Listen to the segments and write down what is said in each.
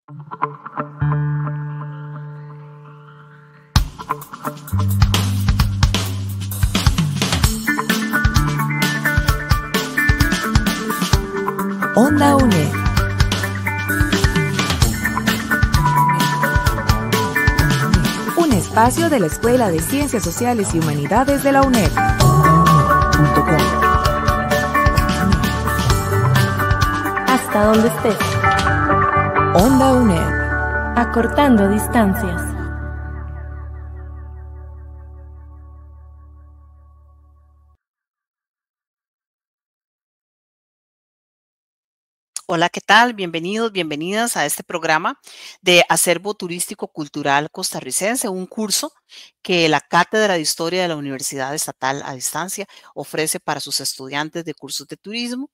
Onda UNED. Un espacio de la Escuela de Ciencias Sociales y Humanidades de la UNED. Hasta donde estés. Onda UNED. Acortando distancias. Hola, ¿qué tal? Bienvenidos, bienvenidas a este programa de Acervo Turístico Cultural Costarricense, un curso que la Cátedra de Historia de la Universidad Estatal a Distancia ofrece para sus estudiantes de cursos de turismo,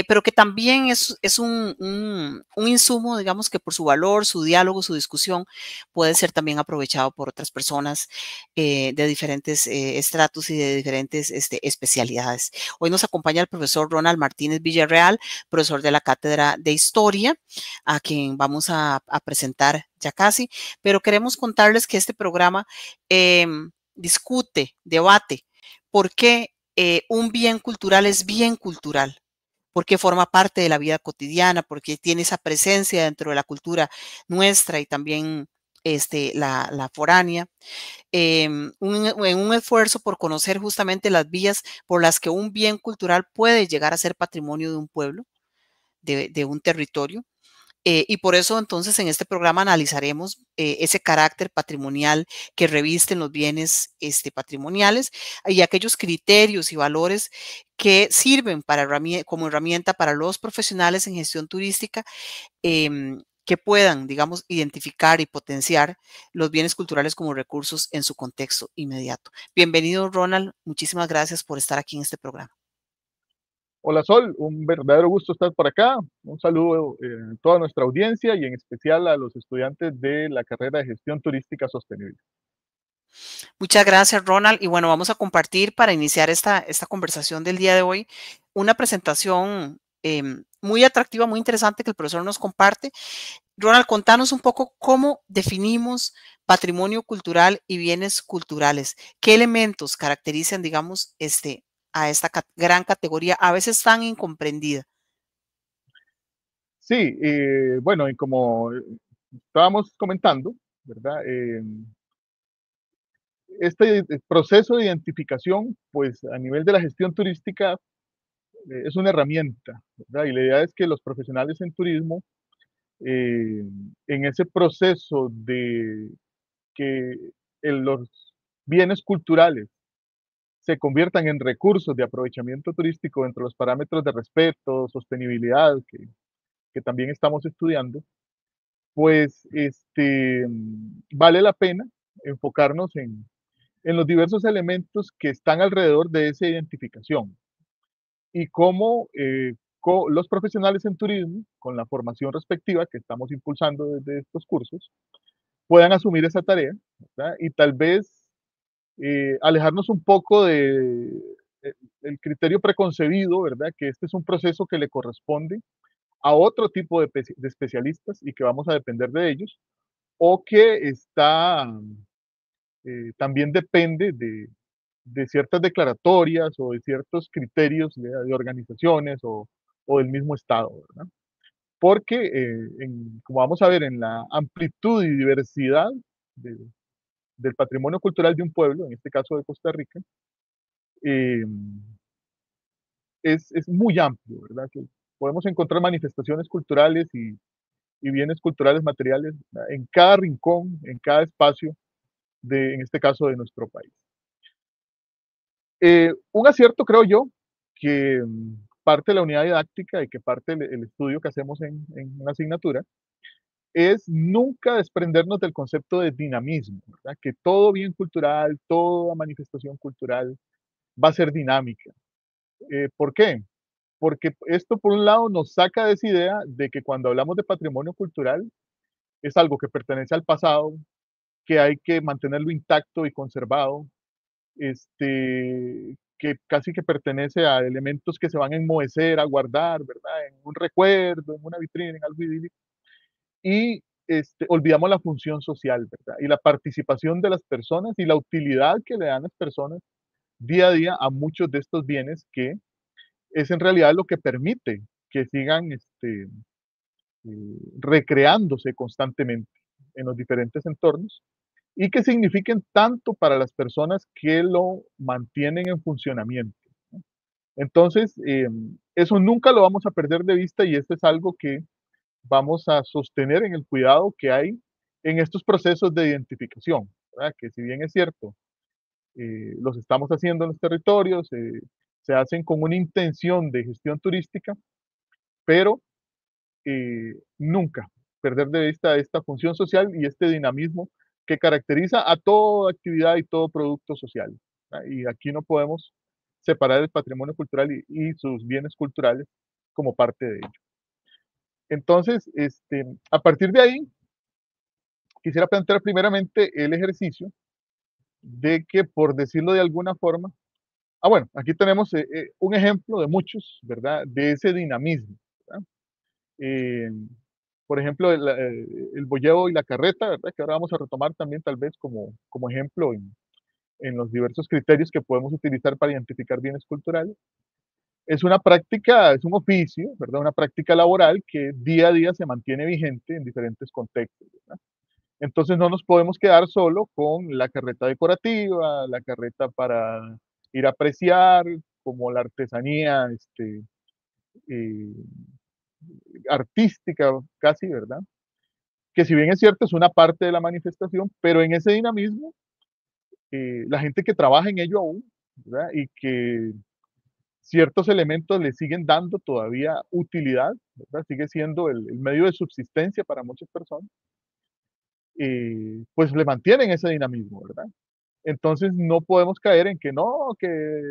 pero que también es un insumo, digamos, que por su valor, su diálogo, su discusión, puede ser también aprovechado por otras personas de diferentes estratos y de diferentes especialidades. Hoy nos acompaña el profesor Ronald Martínez Villarreal, profesor de la Cátedra de Historia, a quien vamos a presentar ya casi, pero queremos contarles que este programa discute, debate, por qué un bien cultural es bien cultural, porque forma parte de la vida cotidiana, porque tiene esa presencia dentro de la cultura nuestra y también la foránea, en un esfuerzo por conocer justamente las vías por las que un bien cultural puede llegar a ser patrimonio de un pueblo, de un territorio. Y por eso entonces en este programa analizaremos ese carácter patrimonial que revisten los bienes patrimoniales y aquellos criterios y valores que sirven como herramienta para los profesionales en gestión turística, que puedan, digamos, identificar y potenciar los bienes culturales como recursos en su contexto inmediato. Bienvenido, Ronald. Muchísimas gracias por estar aquí en este programa. Hola Sol, un verdadero gusto estar por acá. Un saludo a toda nuestra audiencia y en especial a los estudiantes de la carrera de Gestión Turística Sostenible. Muchas gracias, Ronald. Y bueno, vamos a compartir para iniciar esta conversación del día de hoy una presentación muy atractiva, muy interesante que el profesor nos comparte. Ronald, contanos un poco cómo definimos patrimonio cultural y bienes culturales. ¿Qué elementos caracterizan, digamos, a esta gran categoría, a veces tan incomprendida? Sí, bueno, y como estábamos comentando, ¿verdad? Este proceso de identificación, pues a nivel de la gestión turística, es una herramienta, ¿verdad? Y la idea es que los profesionales en turismo, en ese proceso de que los bienes culturales se conviertan en recursos de aprovechamiento turístico dentro de los parámetros de respeto, sostenibilidad, que también estamos estudiando, pues vale la pena enfocarnos en los diversos elementos que están alrededor de esa identificación y cómo los profesionales en turismo, con la formación respectiva que estamos impulsando desde estos cursos, puedan asumir esa tarea, ¿verdad? Y tal vez alejarnos un poco de el criterio preconcebido, ¿verdad? Que este es un proceso que le corresponde a otro tipo de especialistas y que vamos a depender de ellos, o que también depende de ciertas declaratorias o de ciertos criterios de organizaciones o del mismo Estado, ¿verdad? Porque, como vamos a ver, en la amplitud y diversidad de- del patrimonio cultural de un pueblo, en este caso de Costa Rica, eh, es muy amplio, ¿verdad? Que podemos encontrar manifestaciones culturales y bienes culturales materiales, ¿verdad? En cada rincón, en cada espacio, en este caso, de nuestro país. Un acierto, creo yo, que parte de la unidad didáctica y que parte el estudio que hacemos en una asignatura, es nunca desprendernos del concepto de dinamismo, ¿verdad? Que todo bien cultural, toda manifestación cultural va a ser dinámica. ¿Por qué? Porque esto, por un lado, nos saca de esa idea de que cuando hablamos de patrimonio cultural es algo que pertenece al pasado, que hay que mantenerlo intacto y conservado, que casi que pertenece a elementos que se van a enmohecer, a guardar, ¿verdad? En un recuerdo, en una vitrina, en algo idílico. y olvidamos la función social, ¿verdad? Y la participación de las personas y la utilidad que le dan las personas día a día a muchos de estos bienes que es en realidad lo que permite que sigan recreándose constantemente en los diferentes entornos y que signifiquen tanto para las personas que lo mantienen en funcionamiento. Entonces, eso nunca lo vamos a perder de vista y esto es algo que vamos a sostener en el cuidado que hay en estos procesos de identificación, ¿verdad? Que si bien es cierto, los estamos haciendo en los territorios, se hacen con una intención de gestión turística, pero nunca perder de vista esta función social y este dinamismo que caracteriza a toda actividad y todo producto social, ¿verdad? Y aquí no podemos separar el patrimonio cultural y sus bienes culturales como parte de ello. Entonces, a partir de ahí, quisiera plantear primeramente el ejercicio de que, por decirlo de alguna forma, bueno, aquí tenemos un ejemplo de muchos, ¿verdad? De ese dinamismo, ¿verdad? Eh, por ejemplo, el boyeo y la carreta, ¿verdad? Que ahora vamos a retomar también tal vez como ejemplo en los diversos criterios que podemos utilizar para identificar bienes culturales. Es una práctica, es un oficio, ¿verdad? Una práctica laboral que día a día se mantiene vigente en diferentes contextos, ¿verdad? Entonces no nos podemos quedar solo con la carreta decorativa, la carreta para ir a apreciar, como la artesanía eh, artística casi, ¿verdad? Que si bien es cierto, es una parte de la manifestación, pero en ese dinamismo, la gente que trabaja en ello aún, ¿verdad? Y que ciertos elementos le siguen dando todavía utilidad, ¿verdad? Sigue siendo el medio de subsistencia para muchas personas, pues le mantienen ese dinamismo, ¿verdad? Entonces no podemos caer en que no, que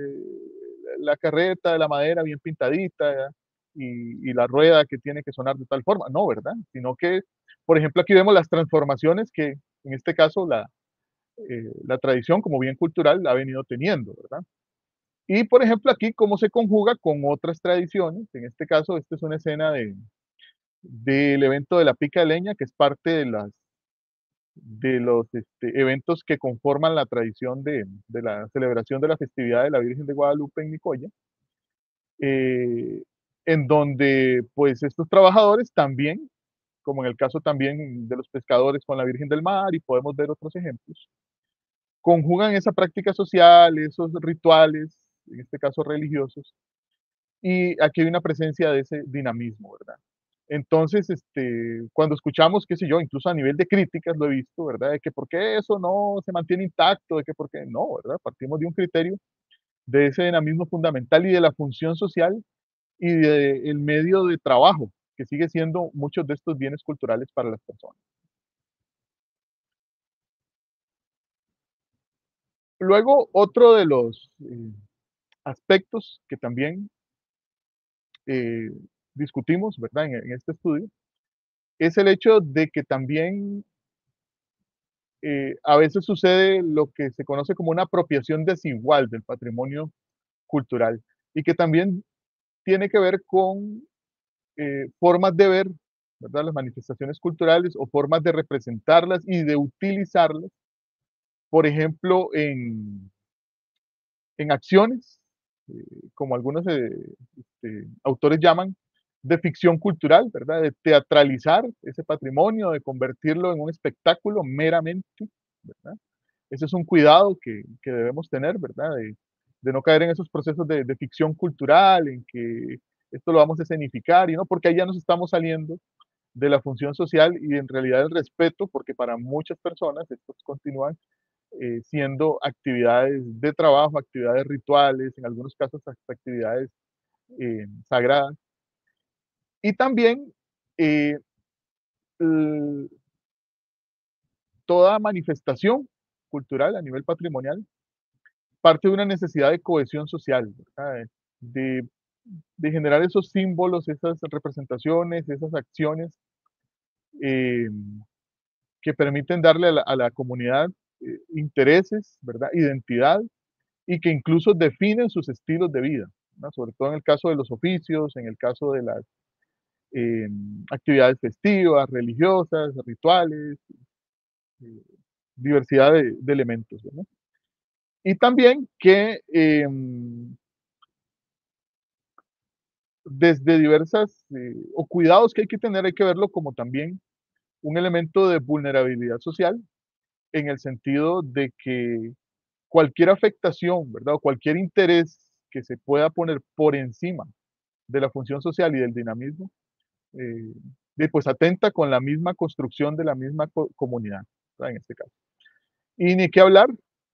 la carreta de la madera bien pintadita y la rueda que tiene que sonar de tal forma, no, ¿verdad? Sino que, por ejemplo, aquí vemos las transformaciones que en este caso la tradición como bien cultural ha venido teniendo, ¿verdad? Y por ejemplo aquí cómo se conjuga con otras tradiciones, en este caso esta es una escena del evento de la pica de leña, que es parte de los eventos que conforman la tradición de la celebración de la festividad de la Virgen de Guadalupe en Nicoya, eh, en donde pues estos trabajadores también, como en el caso también de los pescadores con la Virgen del Mar, y podemos ver otros ejemplos, conjugan esa práctica social, esos rituales, en este caso religiosos, y aquí hay una presencia de ese dinamismo, ¿verdad? Entonces, cuando escuchamos, qué sé yo, incluso a nivel de críticas lo he visto, ¿verdad? De que por qué eso no se mantiene intacto, de que por qué no, ¿verdad? Partimos de un criterio de ese dinamismo fundamental y de la función social y del medio de trabajo, que sigue siendo muchos de estos bienes culturales para las personas. Luego, otro de los aspectos que también eh, discutimos, ¿verdad? En este estudio, es el hecho de que también a veces sucede lo que se conoce como una apropiación desigual del patrimonio cultural y que también tiene que ver con formas de ver, ¿verdad? Las manifestaciones culturales o formas de representarlas y de utilizarlas, por ejemplo, en acciones, como algunos autores llaman, de ficción cultural, ¿verdad? De teatralizar ese patrimonio, de convertirlo en un espectáculo meramente, ¿verdad? Ese es un cuidado que debemos tener, ¿verdad? De no caer en esos procesos de ficción cultural, en que esto lo vamos a escenificar, y no, porque ahí ya nos estamos saliendo de la función social y en realidad el respeto, porque para muchas personas estos continúan siendo actividades de trabajo, actividades rituales, en algunos casos hasta actividades sagradas. Y también eh, l- toda manifestación cultural a nivel patrimonial parte de una necesidad de cohesión social, ¿verdad? De generar esos símbolos, esas representaciones, esas acciones eh, que permiten darle a la comunidad intereses, ¿verdad? Identidad y que incluso definen sus estilos de vida, ¿no? Sobre todo en el caso de los oficios, en el caso actividades festivas, religiosas, rituales, eh, diversidad de elementos, ¿verdad? Y también que desde diversas, o cuidados que hay que tener, hay que verlo como también un elemento de vulnerabilidad social, en el sentido de que cualquier afectación, ¿verdad? O cualquier interés que se pueda poner por encima de la función social y del dinamismo, eh, pues atenta con la misma construcción de la misma comunidad, ¿verdad? En este caso. Y ni qué hablar,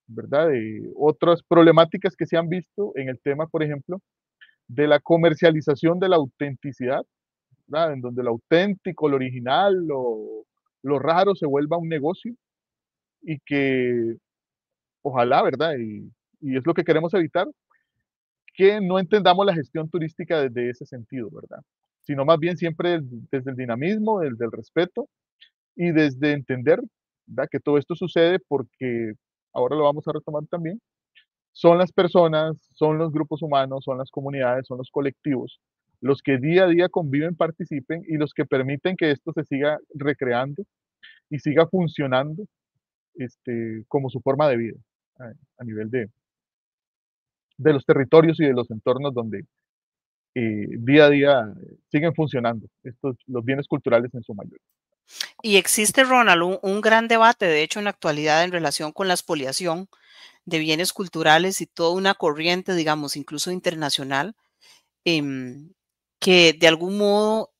¿verdad? De otras problemáticas que se han visto en el tema, por ejemplo, de la comercialización de la autenticidad, ¿verdad? En donde lo auténtico, lo original, lo raro se vuelva un negocio y que ojalá, ¿verdad? Y es lo que queremos evitar, que no entendamos la gestión turística desde ese sentido, ¿verdad? Sino más bien siempre desde el dinamismo, desde el respeto y desde entender, ¿verdad? Que todo esto sucede porque, ahora lo vamos a retomar también, son las personas, son los grupos humanos, son las comunidades, son los colectivos, los que día a día conviven, participen y los que permiten que esto se siga recreando y siga funcionando como su forma de vida a, a nivel de los territorios y de los entornos donde día a día siguen funcionando los bienes culturales en su mayoría. Y existe, Ronald, un gran debate, de hecho, en la actualidad en relación con la expoliación de bienes culturales y toda una corriente, digamos, incluso internacional, em, que de algún modo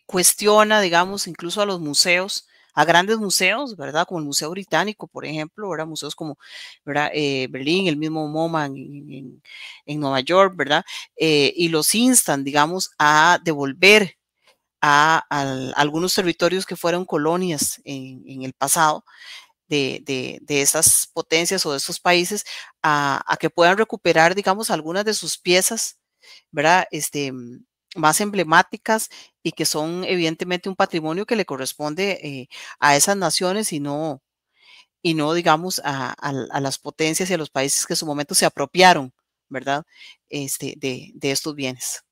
cuestiona, digamos, incluso a los museos, a grandes museos, ¿verdad? Como el Museo Británico, por ejemplo, ¿verdad? Museos como, ¿verdad? Berlín, el mismo MoMA en Nueva York, ¿verdad? Y los instan, digamos, a devolver a algunos territorios que fueron colonias en el pasado de estas potencias o de estos países a que puedan recuperar, digamos, algunas de sus piezas, ¿verdad? Más emblemáticas y que son evidentemente un patrimonio que le corresponde a esas naciones y no digamos, a las potencias y a los países que en su momento se apropiaron, ¿verdad? De estos bienes.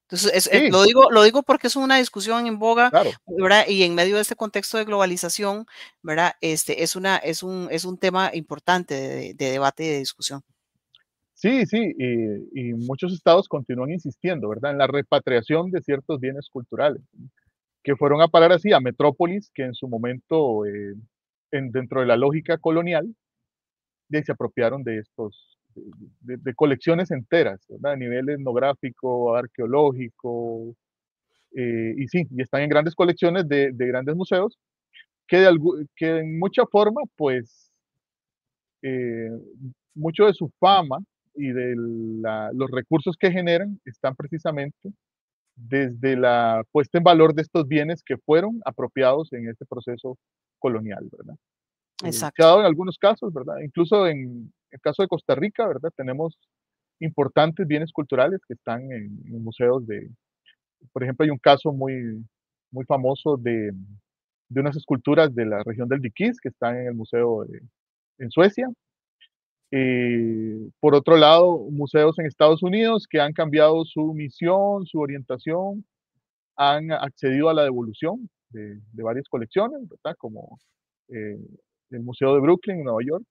Entonces, Sí, lo digo porque es una discusión en boga, claro. ¿verdad? Y en medio de este contexto de globalización, ¿verdad? Es un tema importante de debate y de discusión. Sí, sí, y muchos estados continúan insistiendo, ¿verdad? En la repatriación de ciertos bienes culturales, que fueron a parar así a metrópolis, que en su momento, dentro de la lógica colonial, se apropiaron de estos, de colecciones enteras, ¿verdad? A nivel etnográfico, arqueológico, y sí, y están en grandes colecciones de grandes museos, que en mucha forma, pues, eh, mucho de su fama y de los recursos que generan están precisamente desde la puesta en valor de estos bienes que fueron apropiados en este proceso colonial, ¿verdad? Se ha Exacto, dado en algunos casos, ¿verdad? Incluso en el caso de Costa Rica, ¿verdad? Tenemos importantes bienes culturales que están en museos por ejemplo, hay un caso muy famoso de unas esculturas de la región del Diquís que están en el museo en Suecia. Por otro lado, museos en Estados Unidos que han cambiado su misión, su orientación, han accedido a la devolución de varias colecciones, ¿verdad? Como eh, el Museo de Brooklyn en Nueva York.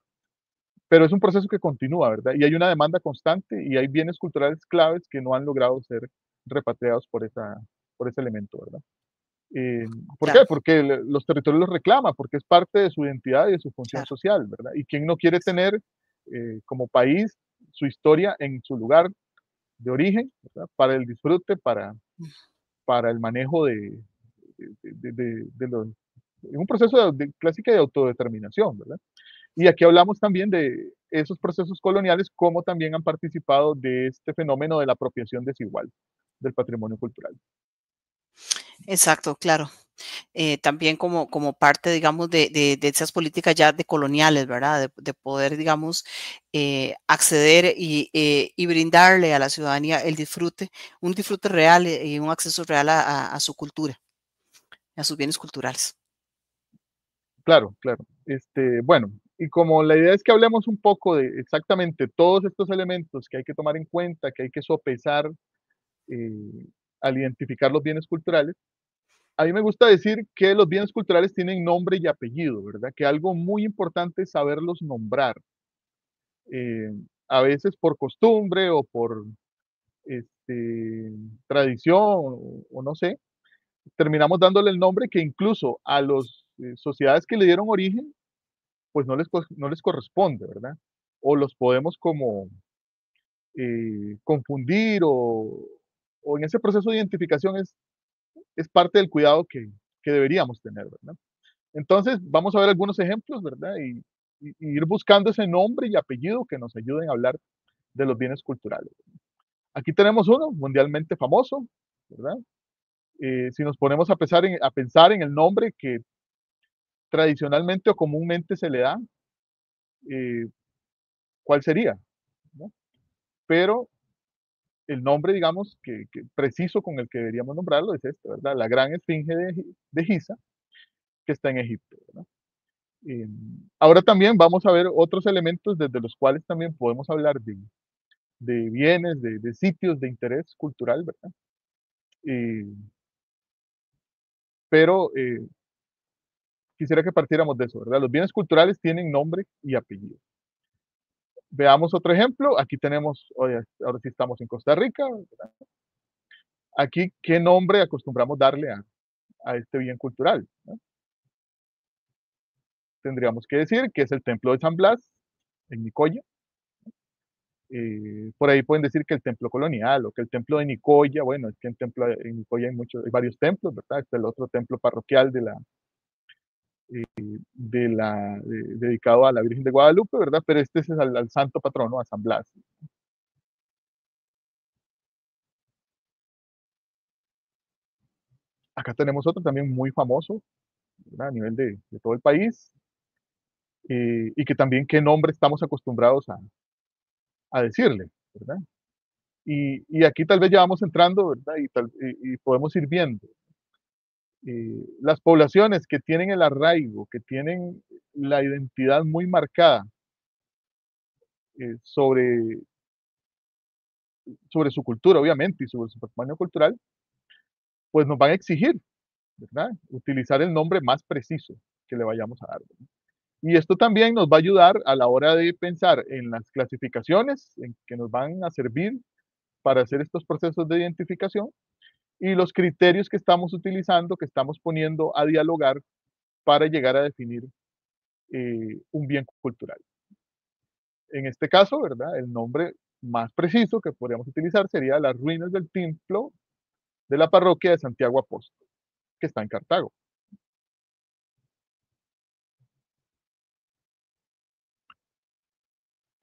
Pero es un proceso que continúa, ¿verdad? Y hay una demanda constante y hay bienes culturales claves que no han logrado ser repatriados por ese elemento, ¿verdad? ¿Por qué? claro, Porque los territorios los reclaman, porque es parte de su identidad y de su función claro. social, ¿verdad? Y quién no quiere tener como país su historia en su lugar de origen, ¿verdad? Para el disfrute, para el manejo de los, en un proceso clásico de autodeterminación, ¿verdad? Y aquí hablamos también de esos procesos coloniales, cómo también han participado de este fenómeno de la apropiación desigual del patrimonio cultural. Exacto, claro. También como parte, digamos, de esas políticas ya de coloniales, ¿verdad? De poder, digamos, acceder y brindarle a la ciudadanía el disfrute, un disfrute real y un acceso real a su cultura, a sus bienes culturales. Claro, claro. Bueno, y como la idea es que hablemos un poco de exactamente todos estos elementos que hay que tomar en cuenta, que hay que sopesar, eh, al identificar los bienes culturales, a mí me gusta decir que los bienes culturales tienen nombre y apellido, ¿verdad? Que algo muy importante es saberlos nombrar. Eh, a veces por costumbre o por tradición o no sé, terminamos dándole el nombre que incluso a las sociedades que le dieron origen, pues no les corresponde, ¿verdad? O los podemos como confundir o en ese proceso de identificación es parte del cuidado que deberíamos tener, ¿verdad? Entonces, vamos a ver algunos ejemplos, ¿verdad? Y ir buscando ese nombre y apellido que nos ayuden a hablar de los bienes culturales. Aquí tenemos uno mundialmente famoso, ¿verdad? Si nos ponemos a pensar en el nombre que tradicionalmente o comúnmente se le da, eh, ¿cuál sería? ¿No? Pero el nombre, digamos, que preciso con el que deberíamos nombrarlo es este, ¿verdad? La gran esfinge de Giza, que está en Egipto, ¿verdad? Ahora también vamos a ver otros elementos desde los cuales también podemos hablar de bienes, de sitios de interés cultural, ¿verdad? Eh, pero quisiera que partiéramos de eso, ¿verdad? Los bienes culturales tienen nombre y apellido. Veamos otro ejemplo. Aquí tenemos, oye, ahora sí estamos en Costa Rica, ¿verdad? Aquí, ¿qué nombre acostumbramos darle a este bien cultural? ¿No? Tendríamos que decir que es el Templo de San Blas, en Nicoya. Por ahí pueden decir que el templo colonial o que el templo de Nicoya, bueno, es que en Nicoya hay varios templos, ¿verdad? Está el otro templo parroquial dedicado a la Virgen de Guadalupe, ¿verdad? Pero este es al santo patrono, a San Blas. Acá tenemos otro también muy famoso, ¿verdad? A nivel de todo el país, y que también qué nombre estamos acostumbrados a decirle, ¿verdad? Y aquí tal vez ya vamos entrando, ¿verdad? Y podemos ir viendo. Las poblaciones que tienen el arraigo, que tienen la identidad muy marcada sobre su cultura, obviamente, y sobre su patrimonio cultural, pues nos van a exigir, ¿verdad? Utilizar el nombre más preciso que le vayamos a dar, ¿verdad? Y esto también nos va a ayudar a la hora de pensar en las clasificaciones en que nos van a servir para hacer estos procesos de identificación y los criterios que estamos utilizando, que estamos poniendo a dialogar para llegar a definir un bien cultural. En este caso, ¿verdad? El nombre más preciso que podríamos utilizar sería las ruinas del templo de la parroquia de Santiago Apóstol, que está en Cartago.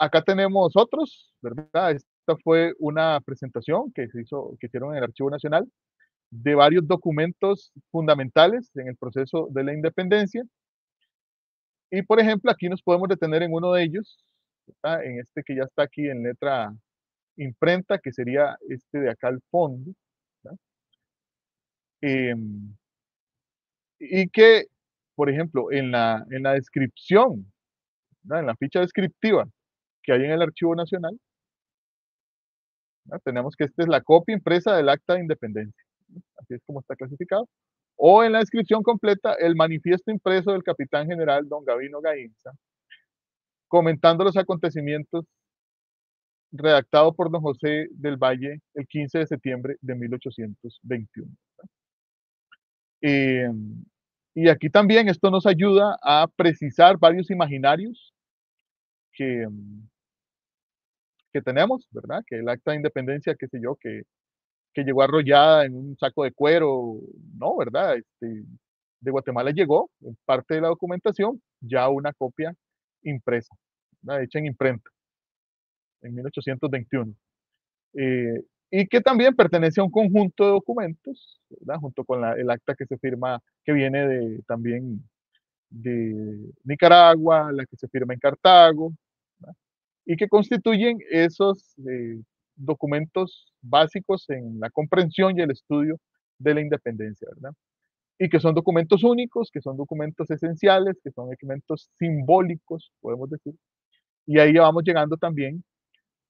Acá tenemos otros, ¿verdad? Esta fue una presentación que hicieron en el Archivo Nacional de varios documentos fundamentales en el proceso de la independencia. Y, por ejemplo, aquí nos podemos detener en uno de ellos, ¿verdad? En este que ya está aquí en letra imprenta, que sería este de acá al fondo, ¿verdad? Em, y que, por ejemplo, en la descripción, ¿verdad? En la ficha descriptiva que hay en el Archivo Nacional, ¿verdad? Tenemos que esta es la copia impresa del acta de independencia, ¿no? Así es como está clasificado. O en la descripción completa, el manifiesto impreso del capitán general don Gavino Gainza, comentando los acontecimientos redactado por don José del Valle el 15 de septiembre de 1821. Eh, y aquí también esto nos ayuda a precisar varios imaginarios que, que tenemos, ¿verdad? Que el acta de independencia, qué sé yo, que llegó arrollada en un saco de cuero, no, ¿verdad? De Guatemala llegó, en parte de la documentación, ya una copia impresa, ¿verdad? Hecha en imprenta, en 1821. eh, y que también pertenece a un conjunto de documentos, ¿verdad? Junto con el acta que se firma, que viene también de Nicaragua, la que se firma en Cartago, ¿verdad? Y que constituyen esos documentos básicos en la comprensión y el estudio de la independencia, ¿verdad? Y que son documentos únicos, que son documentos esenciales, que son documentos simbólicos, podemos decir. Y ahí ya vamos llegando también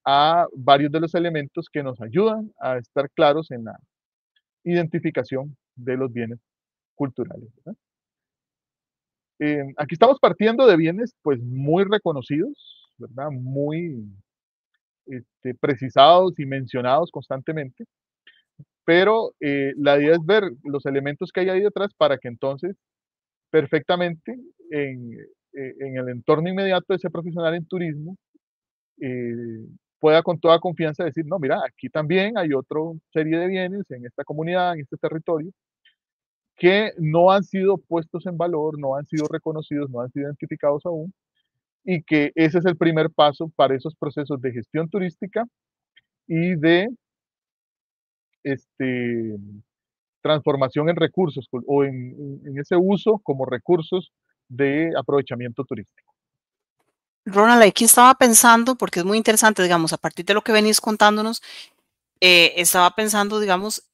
a varios de los elementos que nos ayudan a estar claros identificación de los bienes culturales, ¿verdad? Aquí estamos partiendo de bienes pues muy reconocidos, ¿verdad? Muy precisados y mencionados constantemente, pero la idea es ver los elementos que hay ahí detrás para que entonces perfectamente en, en el entorno inmediato de ese profesional en turismo eh, pueda con toda confianza decir, no, mira, aquí también hay otra serie de bienes en esta comunidad, en este territorio, que no han sido puestos en valor, no han sido reconocidos, no han sido identificados aún, y que ese es el primer paso para esos procesos de gestión turística y de este, transformación en recursos o en ese uso como recursos de aprovechamiento turístico. Ronald, aquí estaba pensando, porque es muy interesante, digamos, a partir de lo que venís contándonos, estaba pensando, digamos,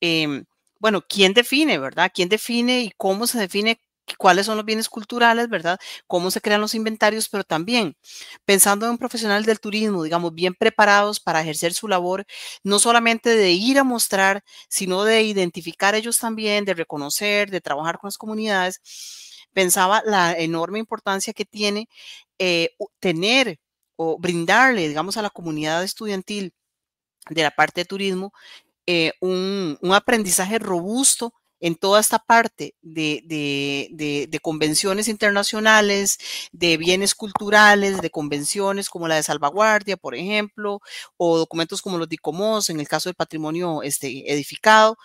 bueno, ¿quién define, verdad? ¿Quién define y cómo se define cuáles son los bienes culturales, verdad? ¿Cómo se crean los inventarios? Pero también pensando en un profesional del turismo, digamos, bien preparados para ejercer su labor, no solamente de ir a mostrar, sino de identificar ellos también, de reconocer, de trabajar con las comunidades. Pensaba la enorme importancia que tiene tener o brindarle, digamos, a la comunidad estudiantil de la parte de turismo, un aprendizaje robusto en toda esta parte de convenciones internacionales, de bienes culturales, de convenciones como la de salvaguardia, por ejemplo, o documentos como los de ICOMOS, en el caso del patrimonio edificado,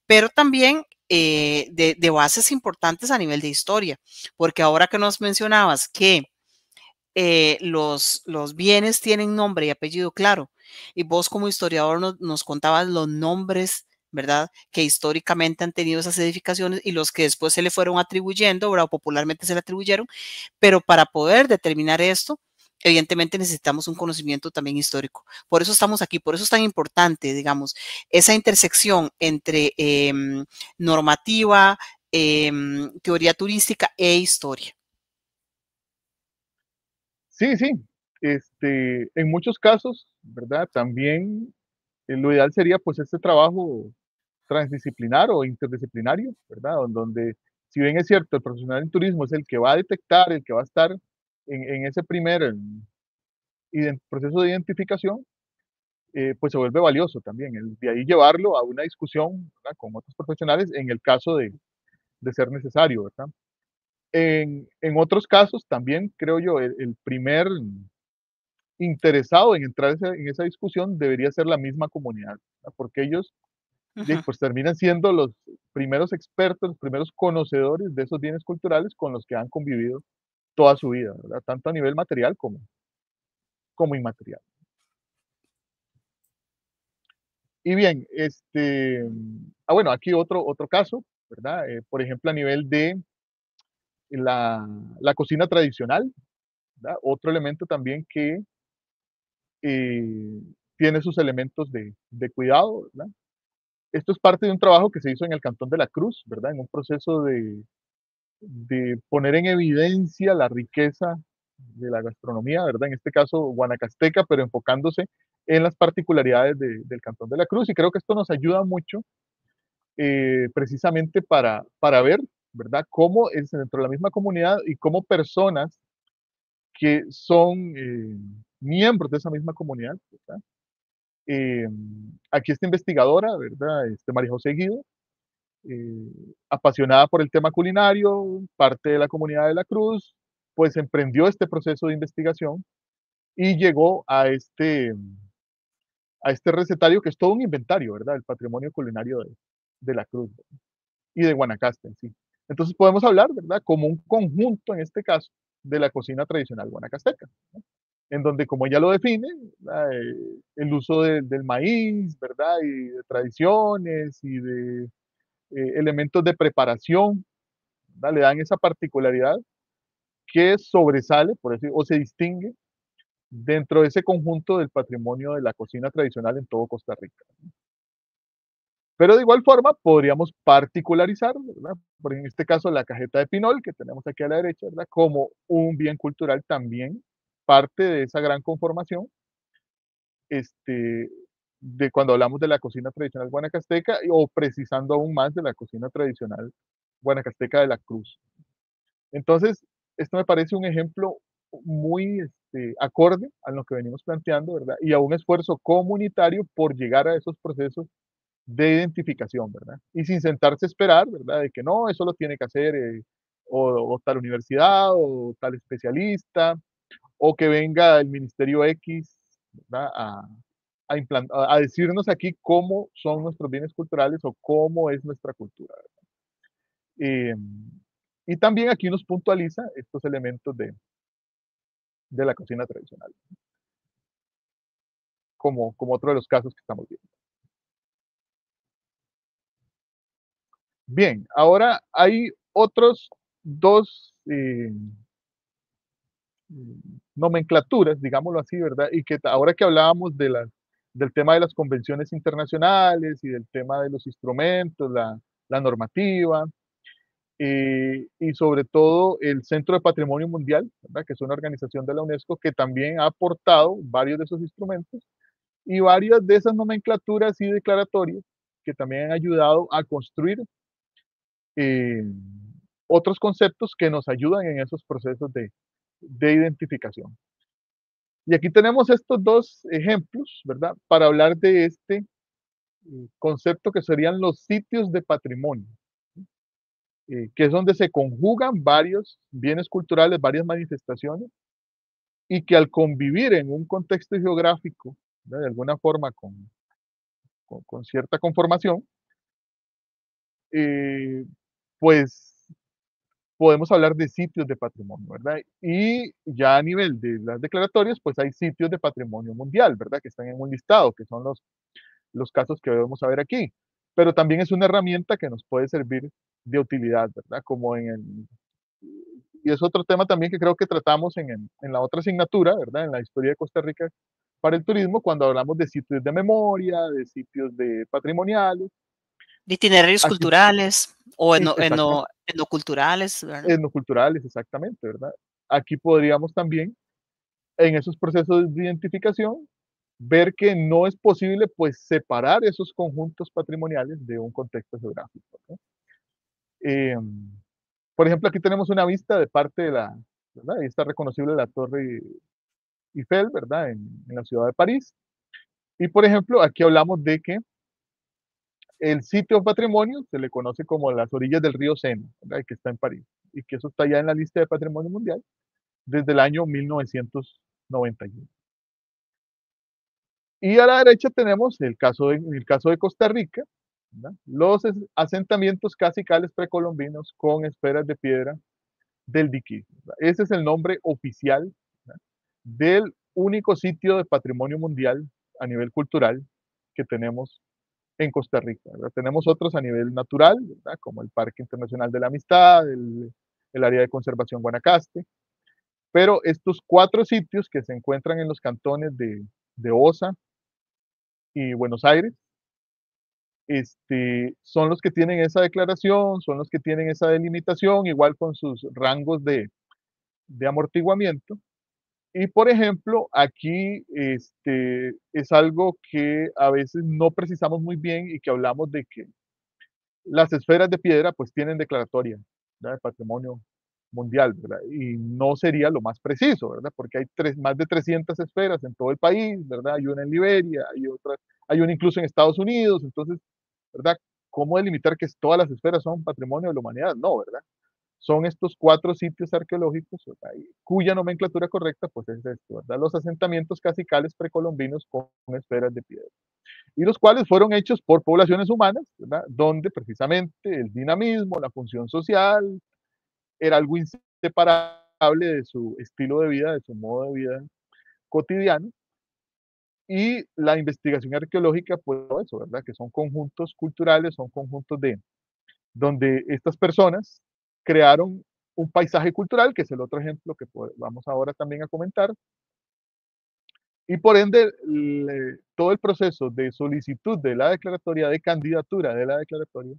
pero también de bases importantes a nivel de historia, porque ahora que nos mencionabas que los bienes tienen nombre y apellido, claro. Y vos como historiador nos contabas los nombres, ¿verdad? Que históricamente han tenido esas edificaciones y los que después se le fueron atribuyendo, ¿verdad? O popularmente se le atribuyeron. Pero para poder determinar esto, evidentemente necesitamos un conocimiento también histórico. Por eso estamos aquí, por eso es tan importante, digamos, esa intersección entre normativa, teoría turística e historia. Sí, sí, en muchos casos, ¿verdad? También lo ideal sería pues este trabajo transdisciplinar o interdisciplinario, ¿verdad? Donde, si bien es cierto, el profesional en turismo es el que va a detectar, el que va a estar en ese primer proceso de identificación, pues se vuelve valioso también. De ahí llevarlo a una discusión, ¿verdad? Con otros profesionales en el caso de ser necesario, ¿verdad? En otros casos también creo yo, el primer interesado en entrar en esa discusión debería ser la misma comunidad, ¿verdad? Porque ellos Ujú. pues terminan siendo los primeros expertos, los primeros conocedores de esos bienes culturales con los que han convivido toda su vida, ¿verdad? Tanto a nivel material como inmaterial. Y bien, bueno, aquí otro caso, ¿verdad? Por ejemplo, a nivel de la cocina tradicional, ¿verdad? Otro elemento también que eh, tiene sus elementos de cuidado, ¿verdad? Esto es parte de un trabajo que se hizo en el Cantón de la Cruz, ¿verdad? En un proceso de poner en evidencia la riqueza de la gastronomía, ¿verdad? En este caso guanacasteca, pero enfocándose en las particularidades del Cantón de la Cruz. Y creo que esto nos ayuda mucho precisamente para ver, ¿verdad? Cómo es dentro de la misma comunidad y cómo personas que son miembros de esa misma comunidad, ¿verdad? Eh, Aquí esta investigadora, ¿verdad? María José Guido, eh, apasionada por el tema culinario, parte de la comunidad de la Cruz, pues emprendió este proceso de investigación y llegó a este recetario que es todo un inventario, ¿verdad? El patrimonio culinario de la Cruz y de Guanacaste en sí. Entonces podemos hablar, ¿verdad? Como un conjunto, en este caso, de la cocina tradicional guanacasteca, ¿no? En donde, como ella lo define, el uso del maíz, ¿verdad? Y de tradiciones y de elementos de preparación, ¿verdad? Le dan esa particularidad que sobresale, por decir, o se distingue dentro de ese conjunto del patrimonio de la cocina tradicional en todo Costa Rica. Pero de igual forma podríamos particularizar, ¿verdad? Por en este caso la cajeta de pinol que tenemos aquí a la derecha, ¿verdad? Como un bien cultural también, parte de esa gran conformación, este, de cuando hablamos de la cocina tradicional guanacasteca o precisando aún más de la cocina tradicional guanacasteca de la Cruz. Entonces, esto me parece un ejemplo muy acorde a lo que venimos planteando, ¿verdad? Y a un esfuerzo comunitario por llegar a esos procesos de identificación, ¿verdad? Y sin sentarse a esperar, ¿verdad? De que no, eso lo tiene que hacer o tal universidad o tal especialista o que venga el Ministerio X, ¿verdad? A decirnos aquí cómo son nuestros bienes culturales o cómo es nuestra cultura. Eh, y también aquí nos puntualiza estos elementos de la cocina tradicional, como otro de los casos que estamos viendo. Bien, ahora hay otros dos nomenclaturas, digámoslo así, ¿verdad? Y que ahora que hablábamos del tema de las convenciones internacionales y del tema de los instrumentos, la normativa, y sobre todo el Centro de Patrimonio Mundial, ¿verdad? Que es una organización de la UNESCO que también ha aportado varios de esos instrumentos y varias de esas nomenclaturas y declaratorias que también han ayudado a construir eh, otros conceptos que nos ayudan en esos procesos de identificación. Y aquí tenemos estos dos ejemplos, ¿verdad? Para hablar de este concepto que serían los sitios de patrimonio, que es donde se conjugan varios bienes culturales, varias manifestaciones, y que al convivir en un contexto geográfico, ¿verdad? De alguna forma con cierta conformación, eh, pues podemos hablar de sitios de patrimonio, ¿verdad? Y ya a nivel de las declaratorias, pues hay sitios de patrimonio mundial, ¿verdad? Que están en un listado, que son los casos que vamos a ver aquí. Pero también es una herramienta que nos puede servir de utilidad, ¿verdad? Como y es otro tema también que creo que tratamos en la otra asignatura, ¿verdad? En la historia de Costa Rica para el turismo, cuando hablamos de sitios de memoria, de sitios de patrimoniales. De itinerarios Aquí, culturales o exactamente, etnoculturales, ¿verdad? etnoculturales, exactamente, ¿verdad? Aquí podríamos también, en esos procesos de identificación, ver que no es posible, pues, separar esos conjuntos patrimoniales de un contexto geográfico, ¿no? Por ejemplo, aquí tenemos una vista de parte de ¿verdad? Ahí está reconocible la Torre Eiffel, ¿verdad? En la ciudad de París. Y, por ejemplo, aquí hablamos de que el sitio patrimonio se le conoce como las orillas del río Sena, ¿verdad? Que está en París. Y que eso está ya en la lista de patrimonio mundial desde el año 1991. Y a la derecha tenemos el caso de Costa Rica, ¿verdad? Los asentamientos casicales precolombinos con esferas de piedra del Diquí. Ese es el nombre oficial, ¿verdad? Del único sitio de patrimonio mundial a nivel cultural que tenemos en Costa Rica, ¿verdad? Tenemos otros a nivel natural, ¿verdad? Como el Parque Internacional de la Amistad, el área de conservación Guanacaste, pero estos 4 sitios que se encuentran en los cantones de Osa y Buenos Aires, son los que tienen esa declaración, son los que tienen esa delimitación, igual con sus rangos de amortiguamiento. Y por ejemplo, aquí es algo que a veces no precisamos muy bien y que hablamos de que las esferas de piedra pues tienen declaratoria, ¿verdad? De patrimonio mundial, ¿verdad? Y no sería lo más preciso, ¿verdad? Porque hay más de 300 esferas en todo el país, ¿verdad? Hay una en Liberia, hay una incluso en Estados Unidos, entonces, ¿verdad? ¿Cómo delimitar que todas las esferas son patrimonio de la humanidad? No, ¿verdad? Son estos 4 sitios arqueológicos, ¿verdad? Y cuya nomenclatura correcta pues es esto, ¿verdad? Los asentamientos casicales precolombinos con esferas de piedra y los cuales fueron hechos por poblaciones humanas, ¿verdad? Donde precisamente el dinamismo, la función social, era algo inseparable de su estilo de vida, de su modo de vida cotidiano, y la investigación arqueológica, pues eso, ¿verdad? Que son conjuntos culturales, son conjuntos donde estas personas crearon un paisaje cultural, que es el otro ejemplo que vamos ahora también a comentar, y por ende, todo el proceso de solicitud de la declaratoria, de candidatura de la declaratoria,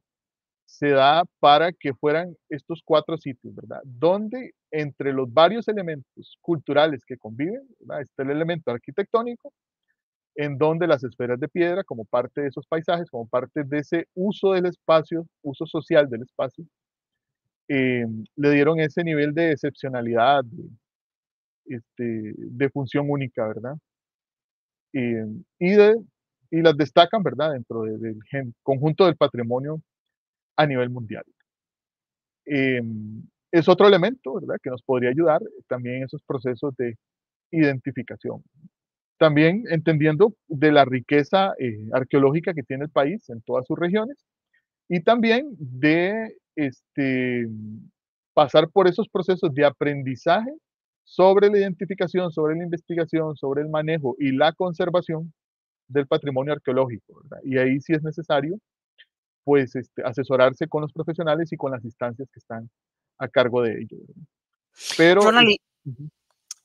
se da para que fueran estos 4 sitios, ¿verdad? Donde entre los varios elementos culturales que conviven, ¿verdad? Está el elemento arquitectónico, en donde las esferas de piedra, como parte de esos paisajes, como parte de ese uso del espacio, uso social del espacio, le dieron ese nivel de excepcionalidad, de función única, ¿verdad? Eh, y, de, y las destacan, ¿verdad? Dentro del conjunto del patrimonio a nivel mundial. Es otro elemento, ¿verdad? Que nos podría ayudar también en esos procesos de identificación. También entendiendo de la riqueza arqueológica que tiene el país en todas sus regiones y también de pasar por esos procesos de aprendizaje sobre la identificación, sobre la investigación, sobre el manejo y la conservación del patrimonio arqueológico, ¿verdad? Y ahí sí es necesario, pues, asesorarse con los profesionales y con las instancias que están a cargo de ello, ¿verdad? Pero, Ronald, ujú,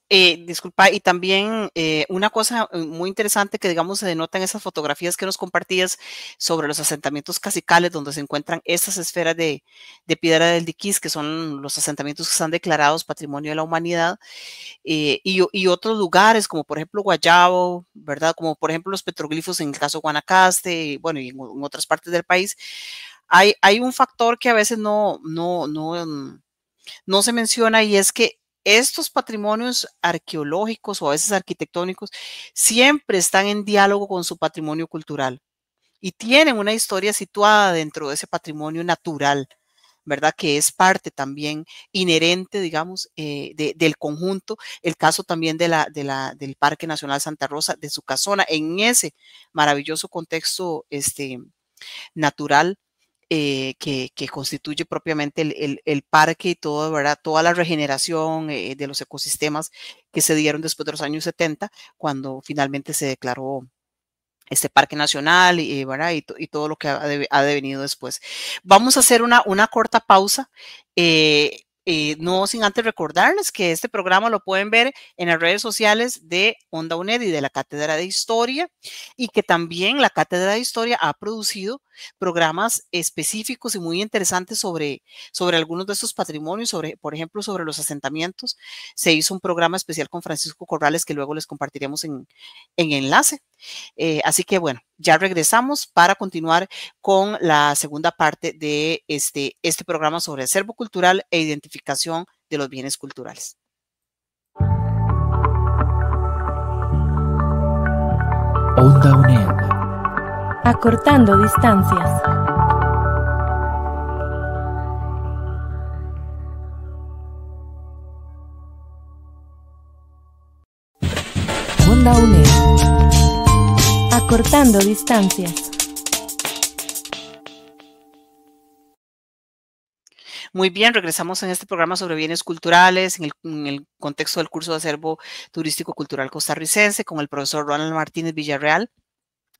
disculpa, y también una cosa muy interesante que, digamos, se denota en esas fotografías que nos compartías sobre los asentamientos cacicales, donde se encuentran estas esferas de piedra del Diquís, que son los asentamientos que están declarados Patrimonio de la Humanidad, y otros lugares, como por ejemplo Guayabo, ¿verdad? Como por ejemplo los petroglifos en el caso Guanacaste, y bueno, y en otras partes del país. Hay un factor que a veces no se menciona y es que estos patrimonios arqueológicos o a veces arquitectónicos siempre están en diálogo con su patrimonio cultural y tienen una historia situada dentro de ese patrimonio natural, ¿verdad? Que es parte también inherente, digamos, del conjunto. El caso también del Parque Nacional Santa Rosa, de su casona, en ese maravilloso contexto natural que constituye propiamente el parque y todo, ¿verdad? Toda la regeneración de los ecosistemas que se dieron después de los años 70, cuando finalmente se declaró este parque nacional ¿verdad? Y todo lo que ha devenido después. Vamos a hacer una corta pausa. No sin antes recordarles que este programa lo pueden ver en las redes sociales de Onda UNED y de la Cátedra de Historia, y que también la Cátedra de Historia ha producido programas específicos y muy interesantes sobre algunos de estos patrimonios, por ejemplo, sobre los asentamientos. Se hizo un programa especial con Francisco Corrales que luego les compartiremos en enlace. Así que bueno, ya regresamos para continuar con la segunda parte de este programa sobre acervo cultural e identificación de los bienes culturales. Onda UNED. Acortando distancias. Onda UNED. Acortando distancias. Muy bien, regresamos en este programa sobre bienes culturales en el contexto del curso de acervo turístico cultural costarricense con el profesor Ronald Martínez Villarreal,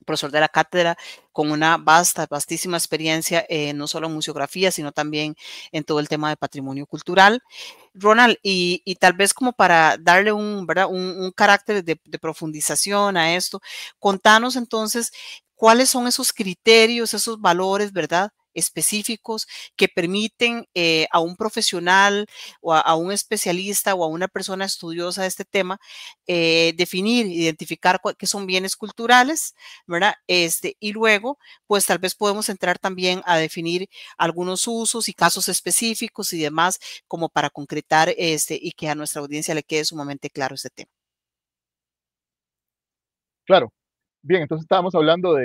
profesor de la cátedra, con una vastísima experiencia, no solo en museografía, sino también en todo el tema de patrimonio cultural. Ronald, y tal vez como para darle ¿verdad? un carácter de profundización a esto, contanos entonces cuáles son esos criterios, esos valores, ¿verdad? Específicos que permiten a un profesional o a un especialista o a una persona estudiosa de este tema definir, identificar qué son bienes culturales, ¿verdad? Y luego, pues tal vez podemos entrar también a definir algunos usos y casos específicos y demás, como para concretar y que a nuestra audiencia le quede sumamente claro este tema. claro. Bien, entonces estábamos hablando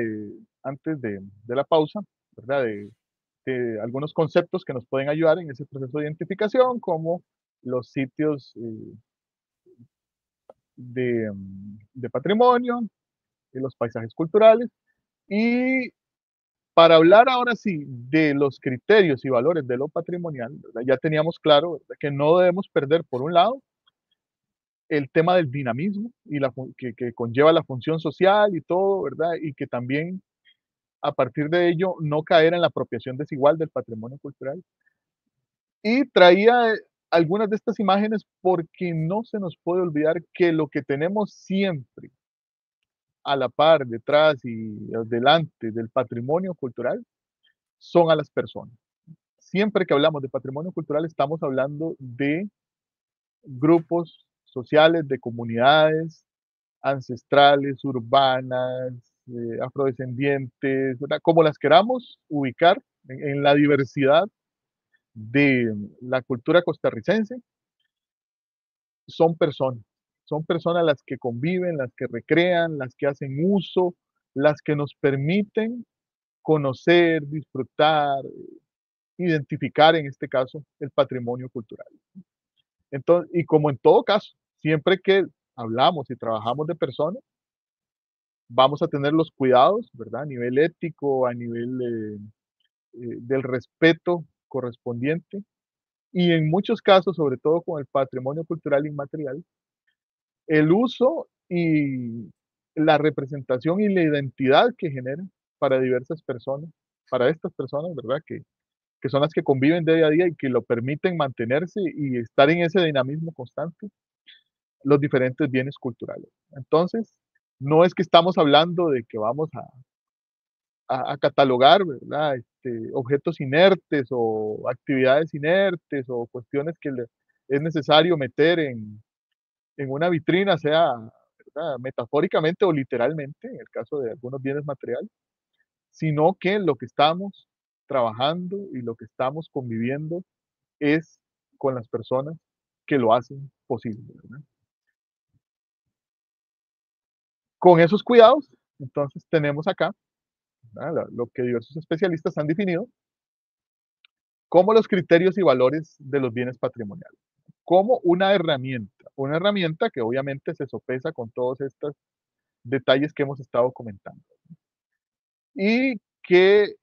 antes de la pausa, ¿verdad? De algunos conceptos que nos pueden ayudar en ese proceso de identificación, como los sitios de patrimonio, y los paisajes culturales. Y para hablar ahora sí de los criterios y valores de lo patrimonial, ¿verdad? Ya teníamos claro, ¿verdad?, que no debemos perder, por un lado, el tema del dinamismo y que conlleva la función social y todo, ¿verdad? Y que también a partir de ello no caer en la apropiación desigual del patrimonio cultural. Y traía algunas de estas imágenes porque no se nos puede olvidar que lo que tenemos siempre a la par, detrás y delante del patrimonio cultural son a las personas. Siempre que hablamos de patrimonio cultural estamos hablando de grupos sociales, de comunidades, ancestrales, urbanas, afrodescendientes, ¿verdad? Como las queramos ubicar en la diversidad de la cultura costarricense, son personas. Son personas las que conviven, las que recrean, las que hacen uso, las que nos permiten conocer, disfrutar, identificar, en este caso, el patrimonio cultural. Entonces, y como en todo caso, siempre que hablamos y trabajamos de personas, vamos a tener los cuidados, ¿verdad? A nivel ético, a nivel del respeto correspondiente. Y en muchos casos, sobre todo con el patrimonio cultural inmaterial, el uso y la representación y la identidad que genera para diversas personas, para estas personas, ¿verdad? Que son las que conviven día a día y que lo permiten mantenerse y estar en ese dinamismo constante, los diferentes bienes culturales. Entonces, no es que estamos hablando de que vamos a catalogar, ¿verdad? Objetos inertes o actividades inertes o cuestiones que es necesario meter en una vitrina, sea, ¿verdad? Metafóricamente o literalmente, en el caso de algunos bienes materiales, sino que lo que estamos trabajando y lo que estamos conviviendo es con las personas que lo hacen posible, ¿verdad? Con esos cuidados, entonces tenemos acá, ¿verdad? Lo que diversos especialistas han definido como los criterios y valores de los bienes patrimoniales, como una herramienta que obviamente se sopesa con todos estos detalles que hemos estado comentando y que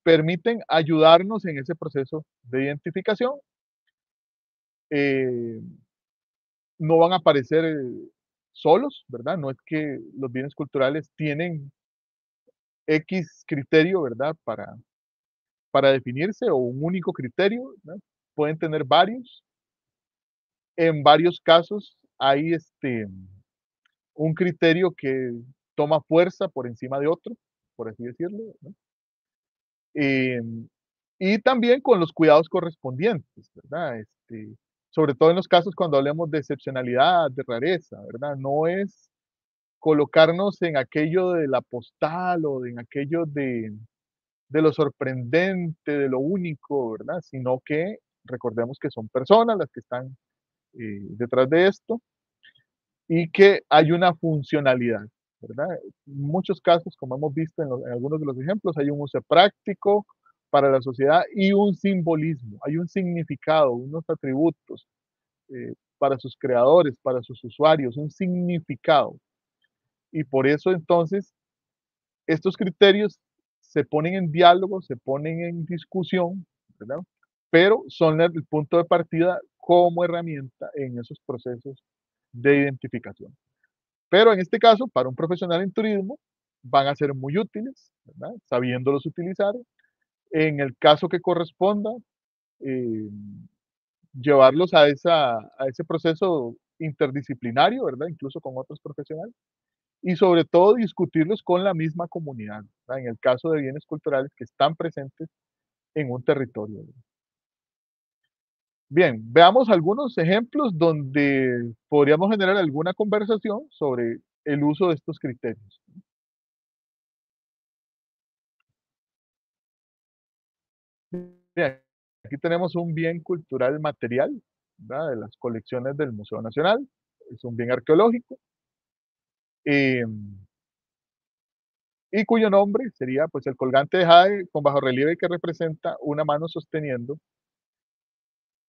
permiten ayudarnos en ese proceso de identificación. eh, no van a aparecer solos, ¿verdad? No es que los bienes culturales tienen X criterio, ¿verdad? Para definirse o un único criterio, ¿verdad? Pueden tener varios. En varios casos hay un criterio que toma fuerza por encima de otro, por así decirlo, ¿no? Y también con los cuidados correspondientes, ¿verdad? Sobre todo en los casos cuando hablemos de excepcionalidad, de rareza, ¿verdad? No es colocarnos en aquello de la postal o en aquello de lo sorprendente, de lo único, ¿verdad? Sino que recordemos que son personas las que están detrás de esto y que hay una funcionalidad, ¿verdad? En muchos casos, como hemos visto en algunos de los ejemplos, hay un uso práctico para la sociedad y un simbolismo, hay un significado, unos atributos para sus creadores, para sus usuarios, un significado. Y por eso entonces estos criterios se ponen en diálogo, se ponen en discusión, ¿verdad? Pero son el punto de partida como herramienta en esos procesos de identificación. Pero en este caso, para un profesional en turismo, van a ser muy útiles, ¿verdad? Sabiéndolos utilizar. En el caso que corresponda, eh, llevarlos a ese proceso interdisciplinario, ¿verdad? Incluso con otros profesionales. Y sobre todo discutirlos con la misma comunidad, ¿verdad? En el caso de bienes culturales que están presentes en un territorio. Bien, veamos algunos ejemplos donde podríamos generar alguna conversación sobre el uso de estos criterios. Bien, aquí tenemos un bien cultural material, ¿verdad? De las colecciones del Museo Nacional. Es un bien arqueológico y cuyo nombre sería pues el colgante de jade con bajorrelieve que representa una mano sosteniendo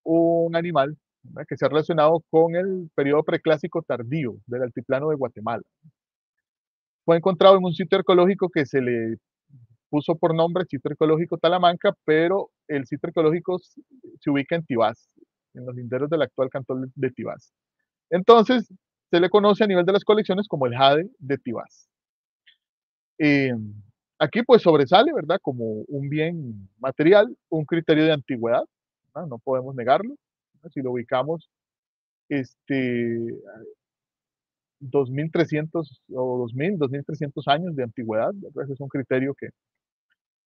un animal, ¿verdad? Que se ha relacionado con el periodo preclásico tardío del altiplano de Guatemala. Fue encontrado en un sitio arqueológico que se le puso por nombre Sitio Arqueológico Talamanca, pero el sitio arqueológico se ubica en Tibás, en los linderos del actual cantón de Tibás. Entonces, se le conoce a nivel de las colecciones como el jade de Tibás. Eh, aquí pues sobresale, ¿verdad? Como un bien material, un criterio de antigüedad, ¿verdad? No podemos negarlo, ¿verdad? Si lo ubicamos, 2300 o 2300 años de antigüedad, ¿verdad? Ese es un criterio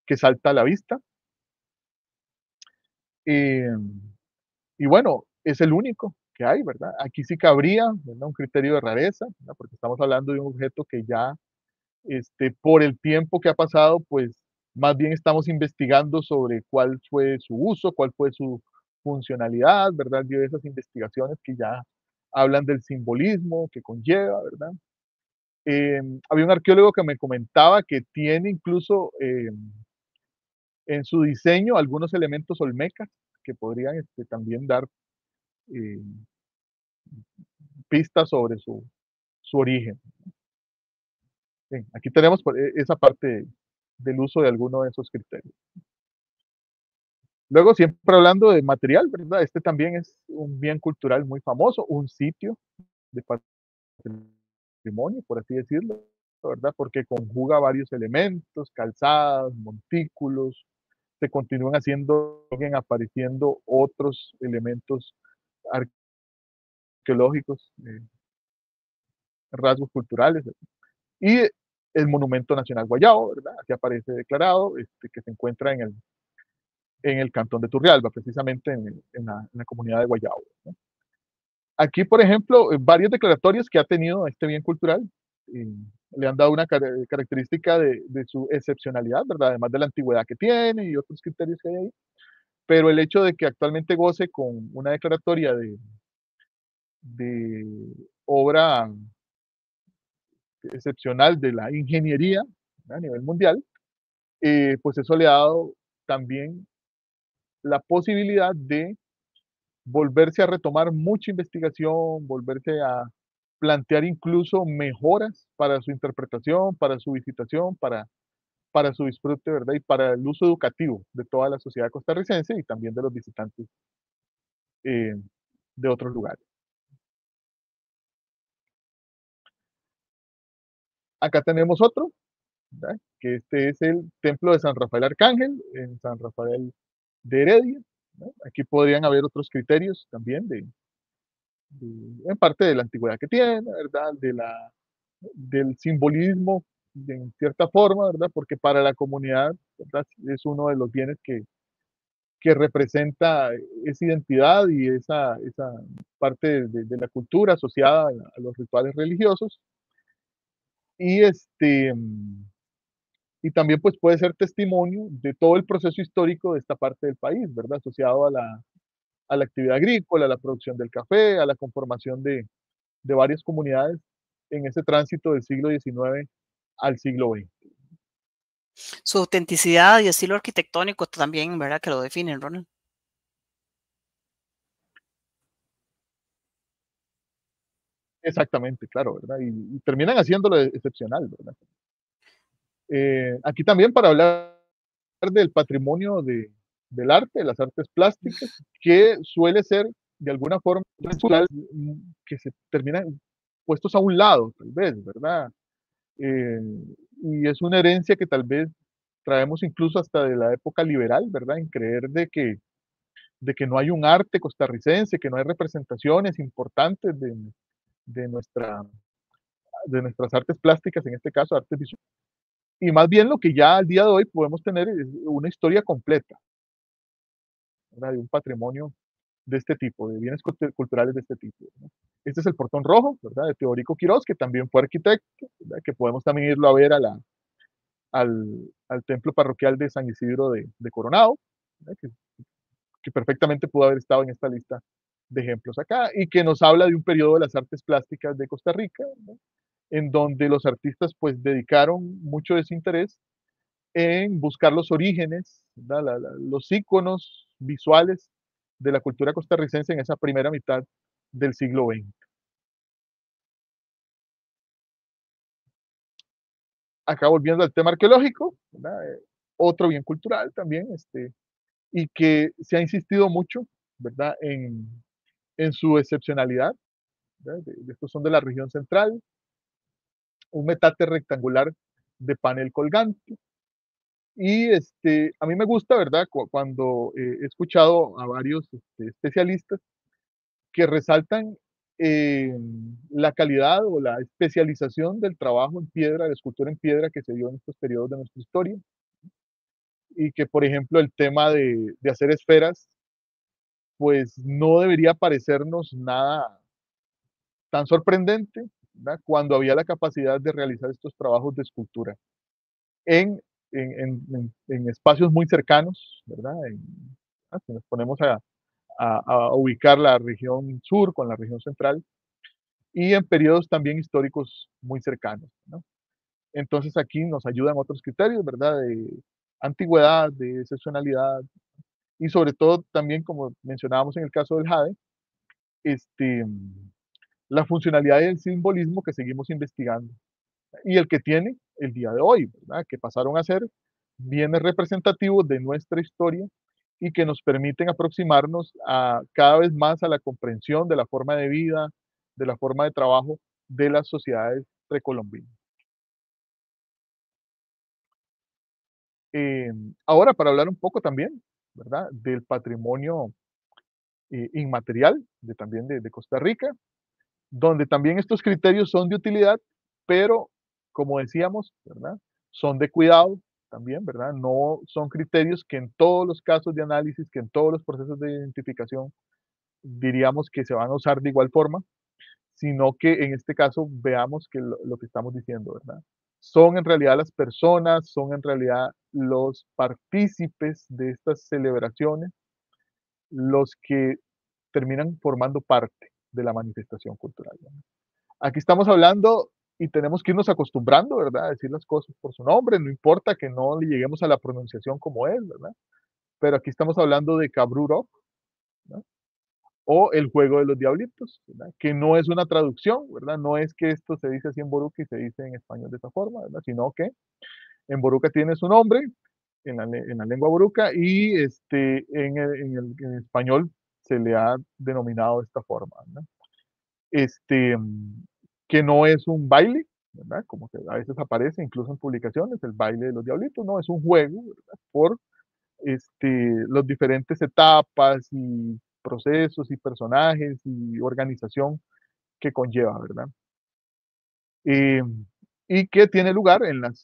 que salta a la vista. Eh, y bueno, es el único que hay, ¿verdad? Aquí sí cabría, ¿verdad? Un criterio de rareza, ¿verdad? Porque estamos hablando de un objeto que ya, por el tiempo que ha pasado, pues más bien estamos investigando sobre cuál fue su uso, cuál fue su funcionalidad, ¿verdad? Diversas investigaciones que ya hablan del simbolismo que conlleva, ¿verdad? Había un arqueólogo que me comentaba que tiene incluso en su diseño algunos elementos olmecas que podrían también dar eh, pistas sobre su origen. Bien, aquí tenemos esa parte del uso de alguno de esos criterios. Luego, siempre hablando de material, ¿verdad? Este también es un bien cultural muy famoso, un sitio de patrimonio, por así decirlo, ¿verdad? Porque conjuga varios elementos, calzadas, montículos, se continúan haciendo, siguen apareciendo otros elementos arqueológicos, rasgos culturales, y el Monumento Nacional Guayabo, ¿verdad? Aquí aparece declarado, que se encuentra en el cantón de Turrialba, precisamente en la comunidad de Guayabo, ¿no? Aquí, por ejemplo, varias declaratorias que ha tenido este bien cultural le han dado una característica de su excepcionalidad, ¿verdad? Además de la antigüedad que tiene y otros criterios que hay ahí, pero el hecho de que actualmente goce con una declaratoria de obra excepcional de la ingeniería, ¿verdad? A nivel mundial, pues eso le ha dado también la posibilidad de volverse a retomar mucha investigación, volverse a plantear incluso mejoras para su interpretación, para su visitación, para su disfrute, ¿verdad? Y para el uso educativo de toda la sociedad costarricense y también de los visitantes eh, de otros lugares. Acá tenemos otro, ¿verdad? Que este es el Templo de San Rafael Arcángel, en San Rafael de Heredia, ¿no? Aquí podrían haber otros criterios también en parte de la antigüedad que tiene, ¿verdad? Del simbolismo, en cierta forma, ¿verdad? Porque para la comunidad, ¿verdad? Es uno de los bienes que representa esa identidad y esa parte de la cultura asociada a los rituales religiosos. Y, y también pues puede ser testimonio de todo el proceso histórico de esta parte del país, ¿verdad? Asociado a la actividad agrícola, a la producción del café, a la conformación de varias comunidades en ese tránsito del siglo XIX al siglo XX. Su autenticidad y estilo arquitectónico también, ¿verdad? Que lo definen, Ronald. Exactamente, claro, ¿verdad? Y terminan haciéndolo excepcional, ¿verdad? Aquí también para hablar del patrimonio del arte, de las artes plásticas, que suele ser de alguna forma cultural, que se terminan puestos a un lado, tal vez, ¿verdad? Eh, y es una herencia que tal vez traemos incluso hasta de la época liberal, ¿verdad? En creer de que no hay un arte costarricense, que no hay representaciones importantes de, nuestra, de nuestras artes plásticas, en este caso artes visuales. Y más bien lo que ya al día de hoy podemos tener es una historia completa, ¿verdad? De un patrimonio de este tipo, de bienes culturales de este tipo, ¿no? Este es el Portón Rojo, ¿verdad? De Teodorico Quirós, que también fue arquitecto, ¿verdad? Que podemos también irlo a ver al templo parroquial de San Isidro de Coronado, ¿verdad? Que perfectamente pudo haber estado en esta lista de ejemplos acá, y que nos habla de un periodo de las artes plásticas de Costa Rica, ¿no? En donde los artistas pues dedicaron mucho de su interés en buscar los orígenes, los íconos visuales de la cultura costarricense en esa primera mitad del siglo XX. Acá volviendo al tema arqueológico, ¿verdad? Otro bien cultural también, y que se ha insistido mucho, ¿verdad? En su excepcionalidad, ¿verdad? Estos son de la región central, un metate rectangular de panel colgante. Y a mí me gusta, ¿verdad? Cuando he escuchado a varios especialistas que resaltan la calidad o la especialización del trabajo en piedra, de escultura en piedra que se dio en estos periodos de nuestra historia. Y que, por ejemplo, el tema de hacer esferas pues no debería parecernos nada tan sorprendente, ¿verdad? Cuando había la capacidad de realizar estos trabajos de escultura en, en espacios muy cercanos, ¿verdad? Si nos ponemos a ubicar la región sur con la región central y en periodos también históricos muy cercanos, ¿no? Entonces aquí nos ayudan otros criterios, ¿verdad? De antigüedad, de excepcionalidad y sobre todo también, como mencionábamos en el caso del jade, este, la funcionalidad y el simbolismo que seguimos investigando y el que tiene el día de hoy, ¿verdad? Que pasaron a ser bienes representativos de nuestra historia y que nos permiten aproximarnos cada vez más a la comprensión de la forma de vida, de la forma de trabajo de las sociedades precolombinas. Ahora, para hablar un poco también, ¿verdad? Del patrimonio inmaterial también de Costa Rica, donde también estos criterios son de utilidad, pero como decíamos, ¿verdad? Son de cuidado también, ¿verdad? No son criterios que en todos los casos de análisis, que en todos los procesos de identificación, diríamos que se van a usar de igual forma, sino que en este caso veamos que lo que estamos diciendo, ¿verdad? Son en realidad las personas, son en realidad los partícipes de estas celebraciones los que terminan formando parte de la manifestación cultural, ¿no? Aquí estamos hablando y tenemos que irnos acostumbrando, ¿verdad? A decir las cosas por su nombre, no importa que no le lleguemos a la pronunciación como es, ¿verdad? Pero aquí estamos hablando de Cabruro, ¿no? O el juego de los diablitos, ¿verdad? Que no es una traducción, ¿verdad? No es que esto se dice así en Boruca y se dice en español de esa forma, ¿verdad? Sino que en Boruca tiene su nombre, en la lengua boruca, y en español se le ha denominado de esta forma, ¿no? Este, que no es un baile, ¿verdad? Como que a veces aparece incluso en publicaciones, el baile de los diablitos, no, es un juego, ¿verdad? Por las diferentes etapas y procesos y personajes y organización que conlleva, ¿verdad? Eh, y que tiene lugar en las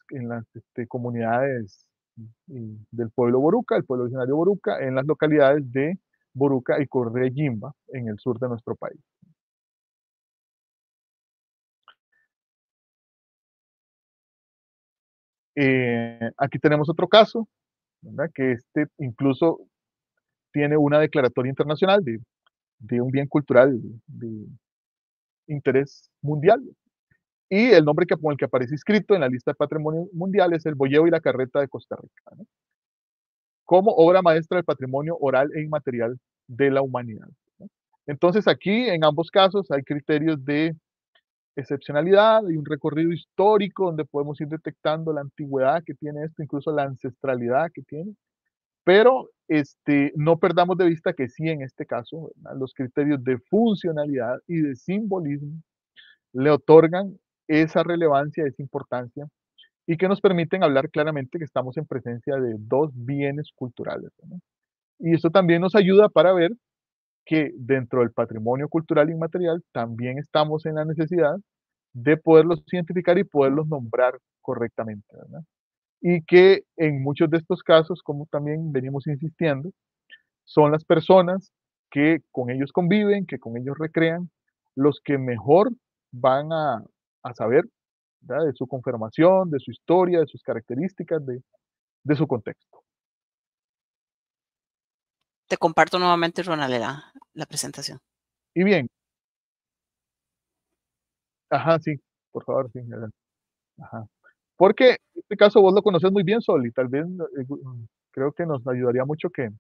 comunidades del pueblo Boruca, el pueblo originario Boruca, en las localidades de Boruca y Corregimba, en el sur de nuestro país. Aquí tenemos otro caso, ¿verdad? Que incluso tiene una declaratoria internacional de un bien cultural de interés mundial. Y el nombre con el que aparece inscrito en la lista de patrimonio mundial es el Boyeo y la Carreta de Costa Rica, ¿no? Como obra maestra del patrimonio oral e inmaterial de la humanidad, ¿no? Entonces aquí en ambos casos hay criterios de excepcionalidad y un recorrido histórico donde podemos ir detectando la antigüedad que tiene esto, incluso la ancestralidad que tiene, pero no perdamos de vista que sí en este caso, ¿verdad? Los criterios de funcionalidad y de simbolismo le otorgan esa relevancia, esa importancia y que nos permiten hablar claramente que estamos en presencia de dos bienes culturales, ¿no? Y esto también nos ayuda para ver que dentro del patrimonio cultural inmaterial también estamos en la necesidad de poderlos identificar y poderlos nombrar correctamente, ¿verdad? Y que en muchos de estos casos, como también venimos insistiendo, son las personas que con ellos conviven, que con ellos recrean, los que mejor van a saber, ¿verdad? De su conformación, de su historia, de sus características, de su contexto. Te comparto nuevamente, Ronald, la presentación. Y bien, ajá, sí, por favor, sí, adelante. Ajá. Porque en este caso vos lo conoces muy bien, Sol, y tal vez creo que nos ayudaría mucho que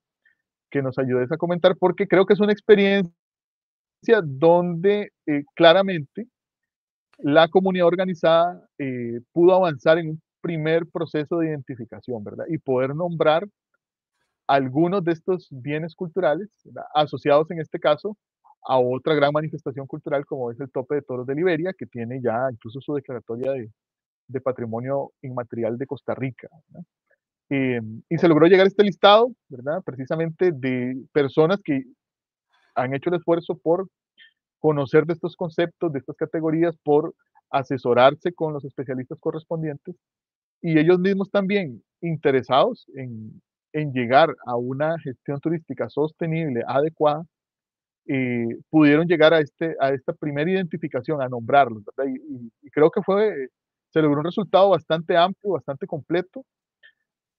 nos ayudes a comentar, porque creo que es una experiencia donde claramente la comunidad organizada pudo avanzar en un primer proceso de identificación, ¿verdad? Y poder nombrar algunos de estos bienes culturales, ¿verdad? Asociados en este caso a otra gran manifestación cultural como es el Tope de Toros de Liberia, que tiene ya incluso su declaratoria de patrimonio inmaterial de Costa Rica, ¿verdad? Y se logró llegar a este listado, ¿verdad? Precisamente de personas que han hecho el esfuerzo por conocer de estos conceptos, de estas categorías, por asesorarse con los especialistas correspondientes y ellos mismos también interesados en llegar a una gestión turística sostenible, adecuada, pudieron llegar a esta primera identificación, a nombrarlos, ¿verdad? Y creo que se logró un resultado bastante amplio, bastante completo,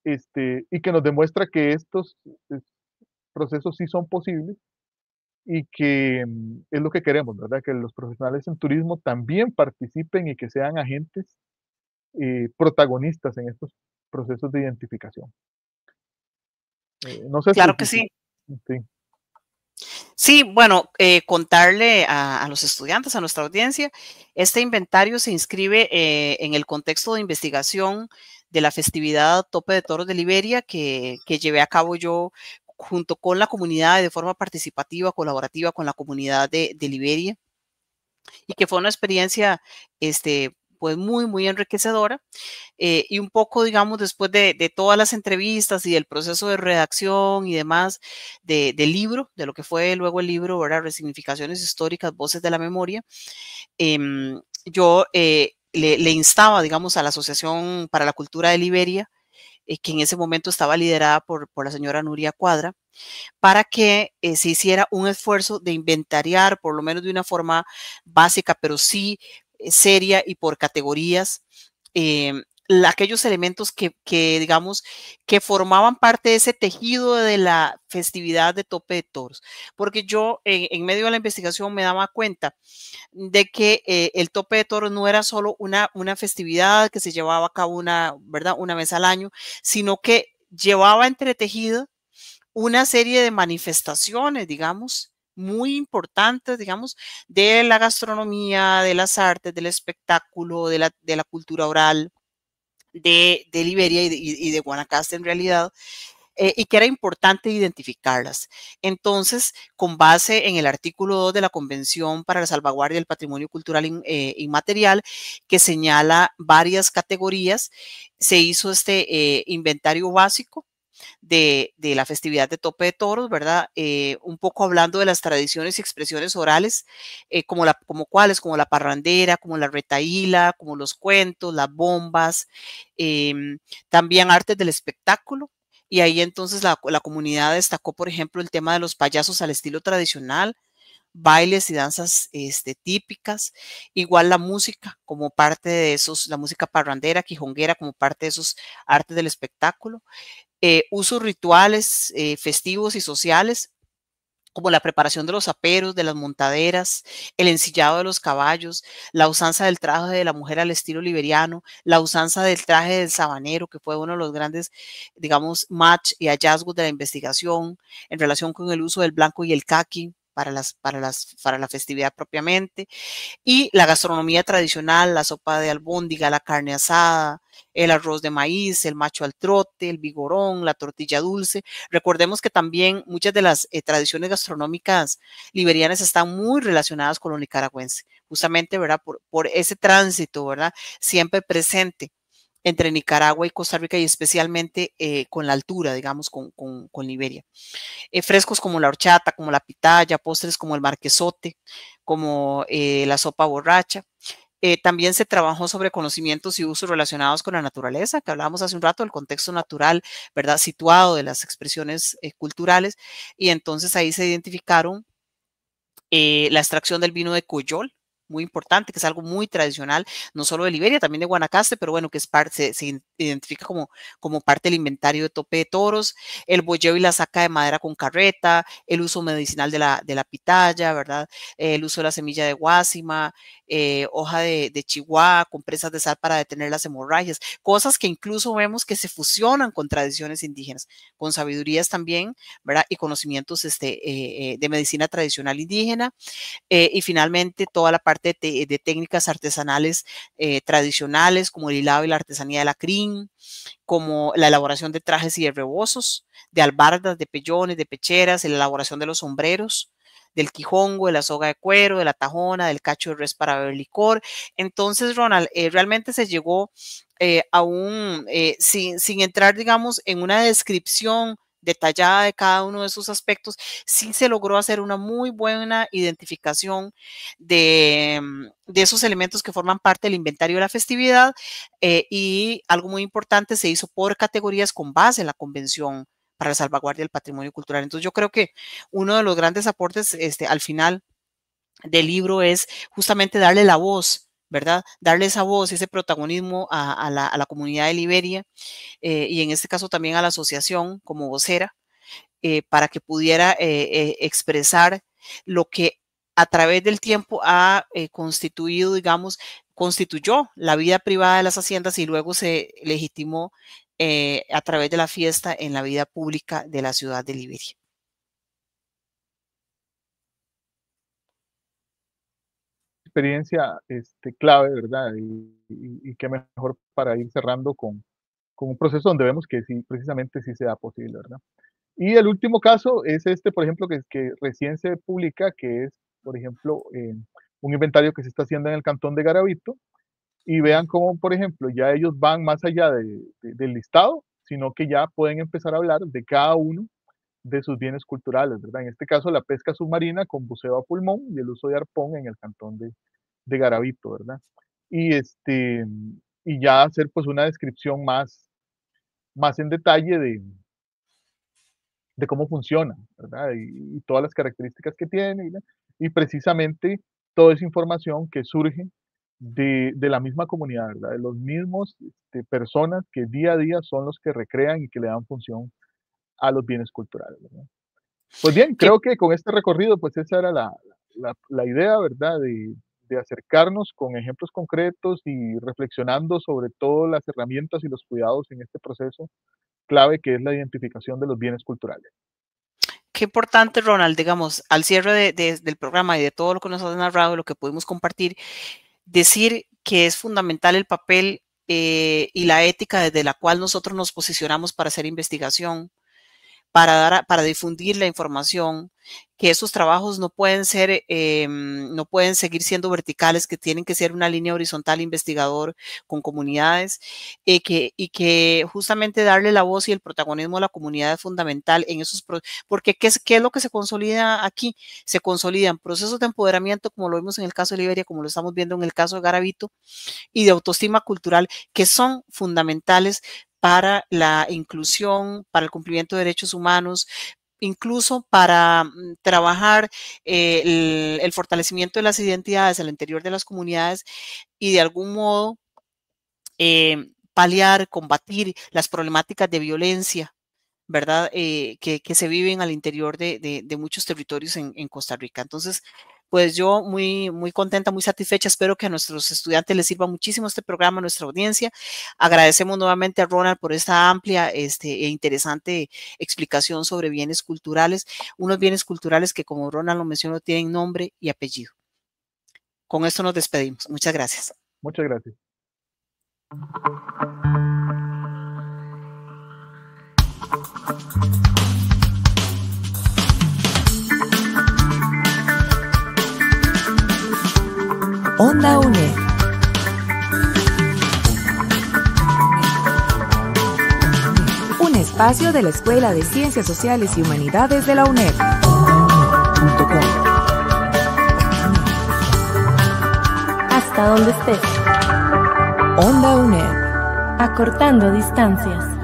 y que nos demuestra que estos procesos sí son posibles y que es lo que queremos, ¿verdad? Que los profesionales en turismo también participen y que sean agentes protagonistas en estos procesos de identificación. No sé Claro que sí. sí. Sí, bueno, contarle a los estudiantes, a nuestra audiencia, este inventario se inscribe en el contexto de investigación de la festividad Tope de Toros de Liberia que llevé a cabo yo junto con la comunidad de forma participativa, colaborativa con la comunidad de Liberia, y que fue una experiencia pues muy enriquecedora. Y un poco, digamos, después de todas las entrevistas y del proceso de redacción y demás del libro, de lo que fue luego el libro, ¿verdad? Resignificaciones históricas, voces de la memoria, yo le instaba, digamos, a la Asociación para la Cultura de Liberia, que en ese momento estaba liderada por la señora Nuria Cuadra, para que se hiciera un esfuerzo de inventariar, por lo menos de una forma básica, pero sí seria y por categorías, aquellos elementos digamos, que formaban parte de ese tejido de la festividad de Tope de Toros. Porque yo, en medio de la investigación, me daba cuenta de que el Tope de Toros no era solo una festividad que se llevaba a cabo ¿verdad? Una vez al año, sino que llevaba entretejida una serie de manifestaciones, digamos, muy importantes, digamos, de la gastronomía, de las artes, del espectáculo, de la cultura oral de Liberia y de Guanacaste en realidad, y que era importante identificarlas. Entonces, con base en el artículo 2 de la Convención para la Salvaguardia del Patrimonio Cultural Inmaterial, que señala varias categorías, se hizo este inventario básico de la festividad de Tope de Toros, ¿verdad? Un poco hablando de las tradiciones y expresiones orales, como cuáles, como la parrandera, como la retaíla, como los cuentos, las bombas, también artes del espectáculo. Y ahí entonces la comunidad destacó, por ejemplo, el tema de los payasos al estilo tradicional, bailes y danzas típicas, igual la música como parte de esos, la música parrandera, quijonguera como parte de esos artes del espectáculo, usos rituales festivos y sociales, como la preparación de los aperos, de las montaderas, el ensillado de los caballos, la usanza del traje de la mujer al estilo liberiano, la usanza del traje del sabanero, que fue uno de los grandes, digamos, match y hallazgos de la investigación en relación con el uso del blanco y el caqui para la festividad propiamente, y la gastronomía tradicional, la sopa de albóndiga, la carne asada, el arroz de maíz, el macho al trote, el vigorón, la tortilla dulce. Recordemos que también muchas de las tradiciones gastronómicas liberianas están muy relacionadas con lo nicaragüense, justamente, ¿verdad? Por ese tránsito, ¿verdad? Siempre presente entre Nicaragua y Costa Rica y especialmente con la altura, digamos, con Liberia. Frescos como la horchata, como la pitaya, postres como el marquesote, como la sopa borracha. También se trabajó sobre conocimientos y usos relacionados con la naturaleza, que hablábamos hace un rato, del contexto natural, ¿verdad? Situado de las expresiones culturales. Y entonces ahí se identificaron la extracción del vino de Coyol, muy importante, que es algo muy tradicional, no solo de Liberia, también de Guanacaste, pero bueno, que es se identifica como parte del inventario de Tope de Toros, el bolleo y la saca de madera con carreta, el uso medicinal de la pitaya, ¿verdad? El uso de la semilla de guásima, hoja de chihuahua, compresas de sal para detener las hemorragias, cosas que incluso vemos que se fusionan con tradiciones indígenas, con sabidurías también, ¿verdad? Y conocimientos de medicina tradicional indígena. Y finalmente toda la parte de técnicas artesanales tradicionales, como el hilado y la artesanía de la crin, como la elaboración de trajes y de rebozos, de albardas, de pellones, de pecheras, la elaboración de los sombreros, del quijongo, de la soga de cuero, de la tajona, del cacho de res para beber licor. Entonces, Ronald, realmente se llegó sin entrar, digamos, en una descripción detallada de cada uno de esos aspectos, sí se logró hacer una muy buena identificación de esos elementos que forman parte del inventario de la festividad, y algo muy importante, se hizo por categorías con base en la Convención la salvaguardia del patrimonio cultural. Entonces yo creo que uno de los grandes aportes al final del libro es justamente darle la voz, ¿verdad? Darle esa voz, ese protagonismo a la comunidad de Liberia y en este caso también a la asociación como vocera para que pudiera expresar lo que a través del tiempo ha constituido, digamos, constituyó la vida privada de las haciendas y luego se legitimó a través de la fiesta en la vida pública de la ciudad de Liberia. Experiencia clave, ¿verdad? Y qué mejor para ir cerrando con un proceso donde vemos que sí, precisamente sí se da posible, ¿verdad? Y el último caso es por ejemplo, que recién se publica, que es, por ejemplo, un inventario que se está haciendo en el cantón de Garavito, y vean cómo, por ejemplo, ya ellos van más allá del listado, sino que ya pueden empezar a hablar de cada uno de sus bienes culturales, ¿verdad? En este caso, la pesca submarina con buceo a pulmón y el uso de arpón en el cantón de Garavito, ¿verdad? Y, y ya hacer pues una descripción más en detalle de cómo funciona, ¿verdad? Y todas las características que tiene, y precisamente toda esa información que surge de la misma comunidad, ¿verdad? De los mismos personas que día a día son los que recrean y que le dan función a los bienes culturales, ¿verdad? Pues bien, creo que con este recorrido, pues esa era la idea, ¿verdad? De acercarnos con ejemplos concretos y reflexionando sobre todas las herramientas y los cuidados en este proceso clave que es la identificación de los bienes culturales. Qué importante, Ronald, digamos, al cierre del programa y de todo lo que nos has narrado, lo que pudimos compartir, decir que es fundamental el papel y la ética desde la cual nosotros nos posicionamos para hacer investigación, para difundir la información, que esos trabajos no pueden seguir siendo verticales, que tienen que ser una línea horizontal investigador con comunidades, y que justamente darle la voz y el protagonismo a la comunidad es fundamental en esos porque ¿qué es lo que se consolida aquí? Se consolidan procesos de empoderamiento, como lo vimos en el caso de Liberia, como lo estamos viendo en el caso de Garavito, y de autoestima cultural, que son fundamentales para la inclusión, para el cumplimiento de derechos humanos, incluso para trabajar el fortalecimiento de las identidades al interior de las comunidades y de algún modo paliar, combatir las problemáticas de violencia, ¿verdad? Que se viven al interior de muchos territorios en Costa Rica. Entonces, pues yo muy, muy contenta, muy satisfecha. Espero que a nuestros estudiantes les sirva muchísimo este programa, a nuestra audiencia. Agradecemos nuevamente a Ronald por esta amplia e interesante explicación sobre bienes culturales, unos bienes culturales que, como Ronald lo mencionó, tienen nombre y apellido. Con esto nos despedimos. Muchas gracias. Muchas gracias. Onda UNED. Un espacio de la Escuela de Ciencias Sociales y Humanidades de la UNED. Hasta donde estés. Onda UNED. Acortando distancias.